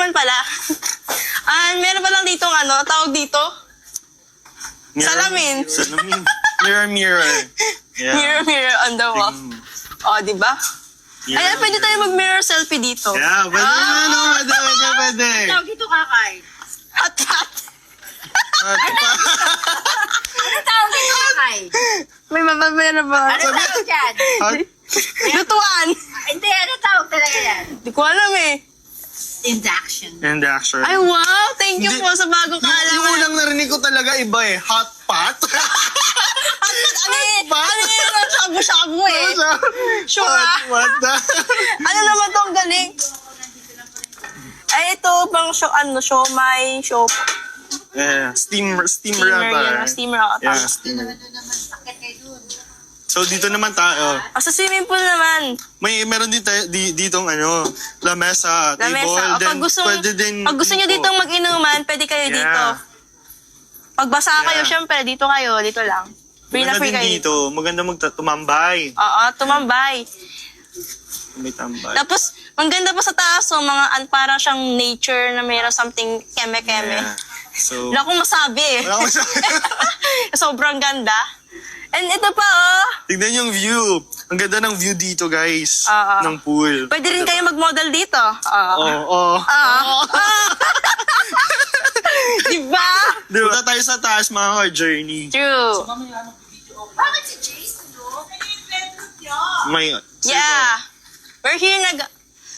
naman pala. Meron pa lang dito tawag dito? Salamin. Salamin. Mirror, mirror. Yeah. Mirror, mirror on the wall. Oh, di ba? Ayan, pwede tayo mag-mirror selfie dito. Yeah, pwede pwede. Tawag ito, Kakay. Hot pot. Ano tawag ito, Kakay? May meron ba? Ano tawag dyan? Lutuan. Hindi, ano tawag talaga yan? Di ko alam eh. Induction. And action. Ay, wow! Thank you Hindi. po sa bagong Yung kaalaman. unang narinig ko talaga iba eh. Hot pot. Ano yun? Shabu-shabu eh. Sure ah. What the? Ano naman to? Ang galing. Ay, ito pang siomay, Yeah, steamer steamer ata. yun. Steamer ata. Yeah, steamer. Bakit kayo dun? So dito naman tayo. Sa swimming pool naman. Meron din tayo ditong lamesa, table. Lamesa. Then pwede din Pag gusto nyo ditong mag-inuman, pwede kayo dito. Pag basa kayo, syempre, dito kayo. Dito lang. Free na Maganda free din kayo dito. Maganda tumambay. Oo, tumambay. May tambay. Tapos, ang ganda pa sa taas, parang siyang nature na mayroon something keme-keme. Yeah. So, Wala akong masabi eh. wala akong masabi. Sobrang ganda. And ito pa, oh. Tignan yung view. Ang ganda ng view dito, guys. Oo. Ng pool. Pwede rin kayo mag-model dito. Oo. Diba? Punta tayo sa taas, mga ka-journey. True. Bakit si Jason, no? May... Yeah. We're here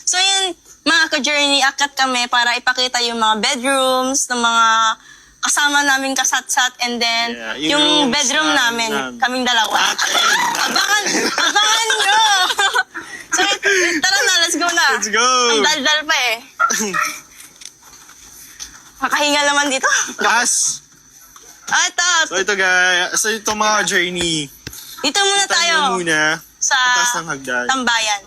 So yun, mga ka-journey, akat kami para ipakita yung mga bedrooms ng mga kasama namin kasatsat, and then Yeah, yung rooms bedroom namin, kaming dalawa. Abangan nyo! So, tara na, let's go na. Let's go! Ang dal-dal pa eh. Makahinga naman dito. Taas! Ito. So ito guys, so ito mga journey. Dito muna tayo Tayo muna. sa Taas ng hagdan. tambayan.